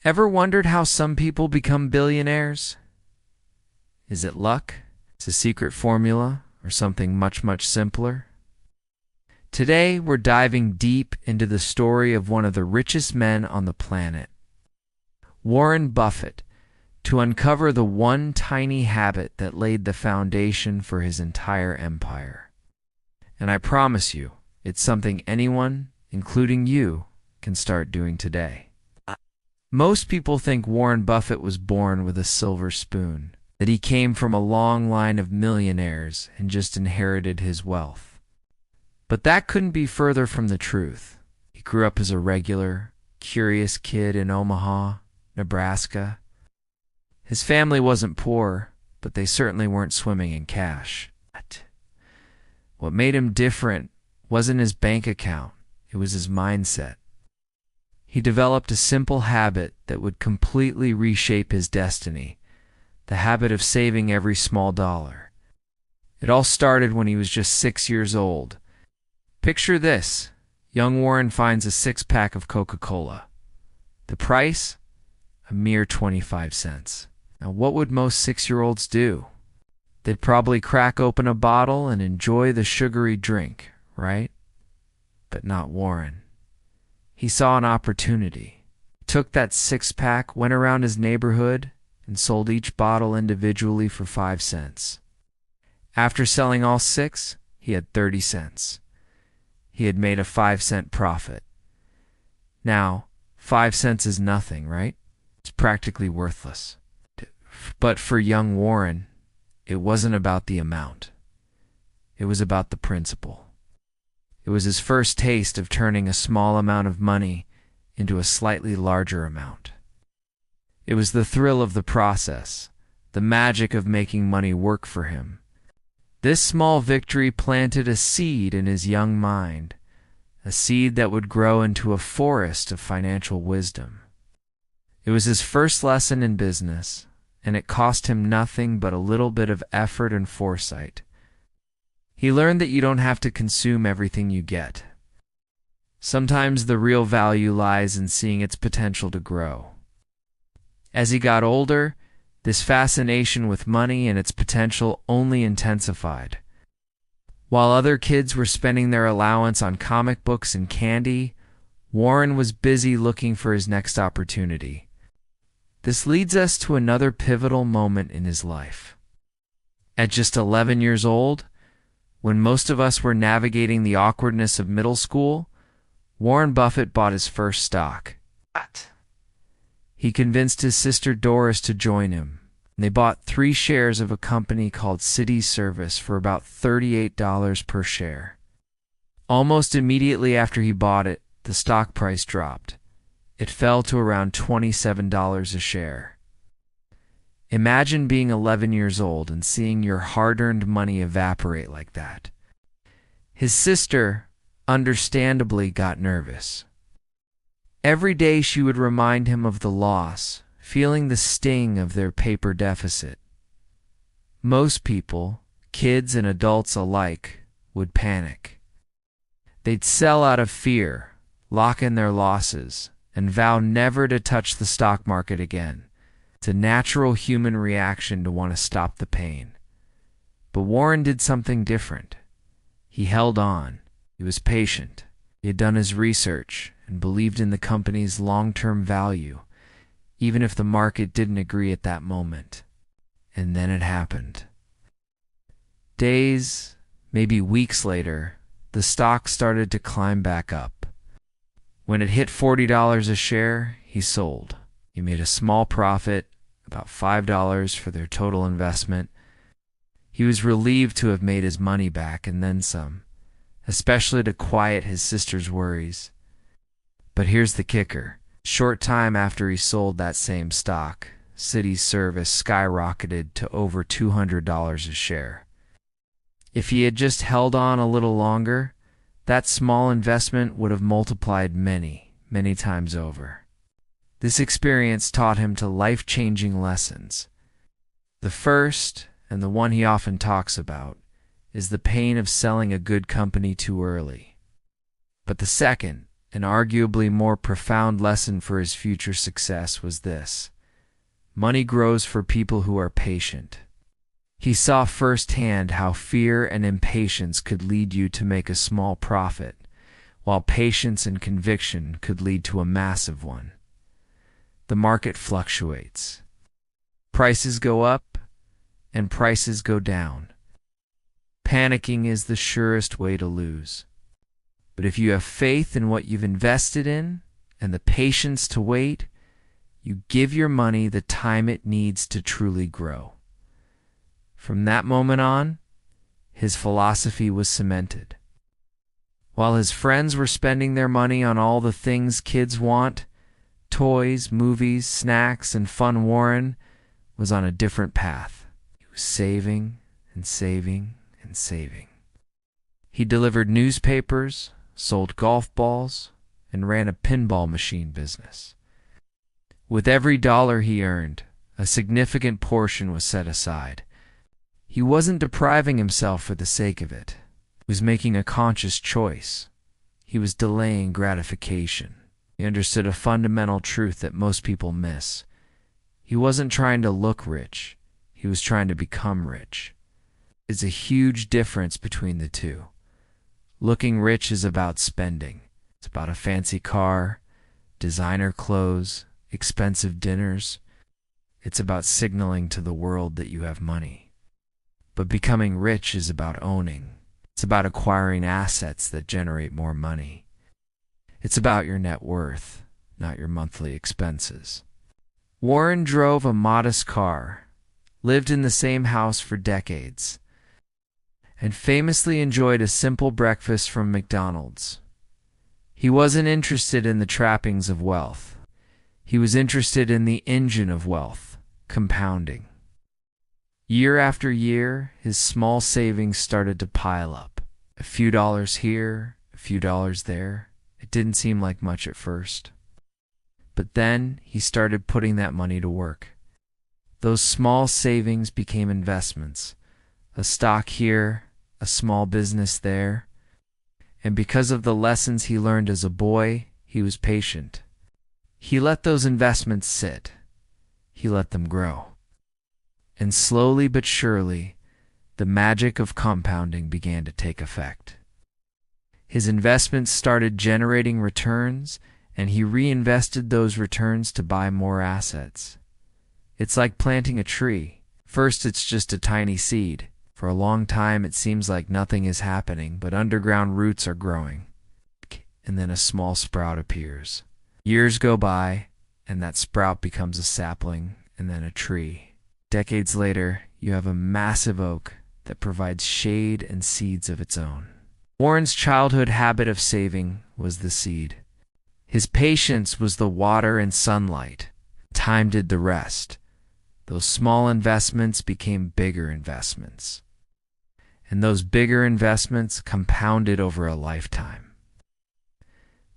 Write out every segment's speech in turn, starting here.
Ever wondered how some people become billionaires? Is it luck? Is it a secret formula? Or something much, much simpler? Today, we're diving deep into the story of one of the richest men on the planet, Warren Buffett, to uncover the one tiny habit that laid the foundation for his entire empire. And I promise you, it's something anyone, including you, can start doing today. Most people think Warren Buffett was born with a silver spoon, that he came from a long line of millionaires and just inherited his wealth. But that couldn't be further from the truth. He grew up as a regular, curious kid in Omaha, Nebraska. His family wasn't poor, but they certainly weren't swimming in cash. What made him different wasn't his bank account, it was his mindset. He developed a simple habit that would completely reshape his destiny, the habit of saving every small dollar. It all started when he was just 6 years old. Picture this. Young Warren finds a six-pack of Coca-Cola. The price? A mere 25 cents. Now, what would most 6-year-olds do? They'd probably crack open a bottle and enjoy the sugary drink, right? But not Warren. He saw an opportunity. He took that six-pack, went around his neighborhood, and sold each bottle individually for 5 cents. After selling all 6, he had 30 cents. He had made a 5-cent profit. Now, 5 cents is nothing, right? It's practically worthless. But for young Warren, it wasn't about the amount. It was about the principle. It was his first taste of turning a small amount of money into a slightly larger amount. It was the thrill of the process, the magic of making money work for him. This small victory planted a seed in his young mind, a seed that would grow into a forest of financial wisdom. It was his first lesson in business, and it cost him nothing but a little bit of effort and foresight. He learned that you don't have to consume everything you get. Sometimes the real value lies in seeing its potential to grow. As he got older, this fascination with money and its potential only intensified. While other kids were spending their allowance on comic books and candy, Warren was busy looking for his next opportunity. This leads us to another pivotal moment in his life. At just 11 years old, when most of us were navigating the awkwardness of middle school, Warren Buffett bought his first stock. What? He convinced his sister Doris to join him, and they bought 3 shares of a company called City Service for about $38 per share. Almost immediately after he bought it, the stock price dropped. It fell to around $27 a share. Imagine being 11 years old and seeing your hard-earned money evaporate like that. His sister, understandably, got nervous. Every day she would remind him of the loss, feeling the sting of their paper deficit. Most people, kids and adults alike, would panic. They'd sell out of fear, lock in their losses, and vow never to touch the stock market again. It's a natural human reaction to want to stop the pain. But Warren did something different. He held on. He was patient. He had done his research and believed in the company's long-term value, even if the market didn't agree at that moment. And then it happened. Days, maybe weeks later, the stock started to climb back up. When it hit $40 a share, he sold. He made a small profit, about $5 for their total investment. He was relieved to have made his money back and then some, especially to quiet his sister's worries. But here's the kicker. Short time after he sold that same stock, City Service skyrocketed to over $200 a share. If he had just held on a little longer, that small investment would have multiplied many, many times over. This experience taught him to life-changing lessons. The first, and the one he often talks about, is the pain of selling a good company too early. But the second, an arguably more profound lesson for his future success was this: money grows for people who are patient. He saw firsthand how fear and impatience could lead you to make a small profit, while patience and conviction could lead to a massive one. The market fluctuates. Prices go up and prices go down. Panicking is the surest way to lose. But if you have faith in what you've invested in and the patience to wait, you give your money the time it needs to truly grow. From that moment on, his philosophy was cemented. While his friends were spending their money on all the things kids want, toys, movies, snacks, and fun, Warren was on a different path. He was saving and saving and saving. He delivered newspapers, sold golf balls, and ran a pinball machine business. With every dollar he earned, a significant portion was set aside. He wasn't depriving himself for the sake of it. He was making a conscious choice. He was delaying gratification. He understood a fundamental truth that most people miss. He wasn't trying to look rich. He was trying to become rich. There's a huge difference between the two. Looking rich is about spending. It's about a fancy car, designer clothes, expensive dinners. It's about signaling to the world that you have money. But becoming rich is about owning. It's about acquiring assets that generate more money. It's about your net worth, not your monthly expenses. Warren drove a modest car, lived in the same house for decades, and famously enjoyed a simple breakfast from McDonald's. He wasn't interested in the trappings of wealth. He was interested in the engine of wealth, compounding. Year after year, his small savings started to pile up. A few dollars here, a few dollars there. It didn't seem like much at first. But then he started putting that money to work. Those small savings became investments. A stock here, a small business there. And because of the lessons he learned as a boy, he was patient. He let those investments sit. He let them grow. And slowly but surely, the magic of compounding began to take effect. His investments started generating returns, and he reinvested those returns to buy more assets. It's like planting a tree. First, it's just a tiny seed. For a long time, it seems like nothing is happening, but underground roots are growing. And then a small sprout appears. Years go by, and that sprout becomes a sapling, and then a tree. Decades later, you have a massive oak that provides shade and seeds of its own. Warren's childhood habit of saving was the seed. His patience was the water and sunlight. Time did the rest. Those small investments became bigger investments. And those bigger investments compounded over a lifetime.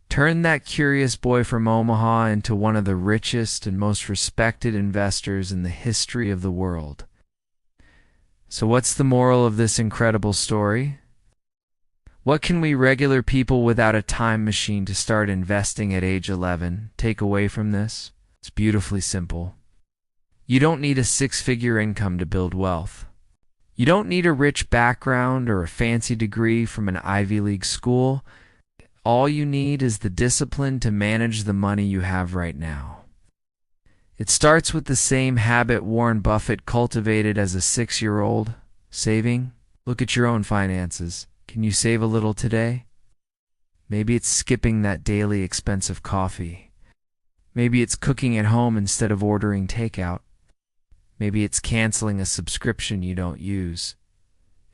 Turned that curious boy from Omaha into one of the richest and most respected investors in the history of the world. So what's the moral of this incredible story? What can we regular people without a time machine to start investing at age 11 take away from this? It's beautifully simple. You don't need a six-figure income to build wealth. You don't need a rich background or a fancy degree from an Ivy League school. All you need is the discipline to manage the money you have right now. It starts with the same habit Warren Buffett cultivated as a 6-year-old, saving. Look at your own finances. Can you save a little today? Maybe it's skipping that daily expensive coffee. Maybe it's cooking at home instead of ordering takeout. Maybe it's canceling a subscription you don't use.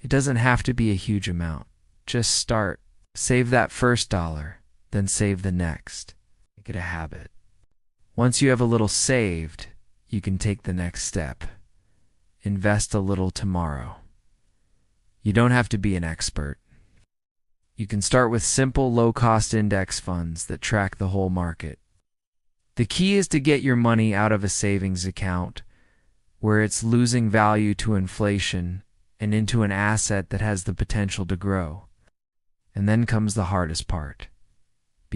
It doesn't have to be a huge amount. Just start. Save that first dollar, then save the next. Make it a habit. Once you have a little saved, you can take the next step. Invest a little tomorrow. You don't have to be an expert. You can start with simple, low-cost index funds that track the whole market. The key is to get your money out of a savings account where it's losing value to inflation and into an asset that has the potential to grow. And then comes the hardest part: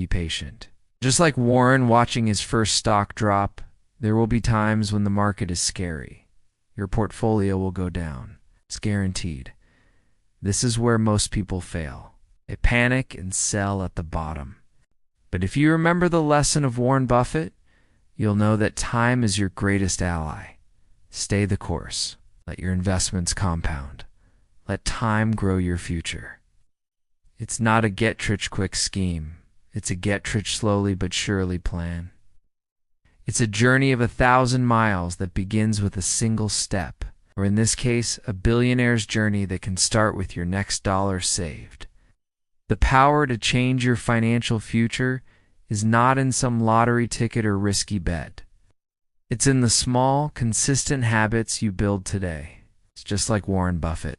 Be patient. Just like Warren watching his first stock drop, there will be times when the market is scary. Your portfolio will go down. It's guaranteed. This is where most people fail. They panic and sell at the bottom. But if you remember the lesson of Warren Buffett, you'll know that time is your greatest ally. Stay the course. Let your investments compound. Let time grow your future. It's not a get-rich-quick scheme. It's a get-rich-slowly but surely plan. It's a journey of 1,000 miles that begins with a single step, or in this case, a billionaire's journey that can start with your next dollar saved. The power to change your financial future is not in some lottery ticket or risky bet. It's in the small, consistent habits you build today. It's just like Warren Buffett.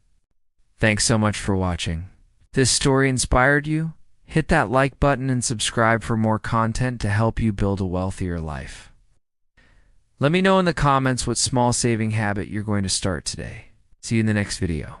Thanks so much for watching. If this story inspired you, hit that like button and subscribe for more content to help you build a wealthier life. Let me know in the comments what small saving habit you're going to start today. See you in the next video.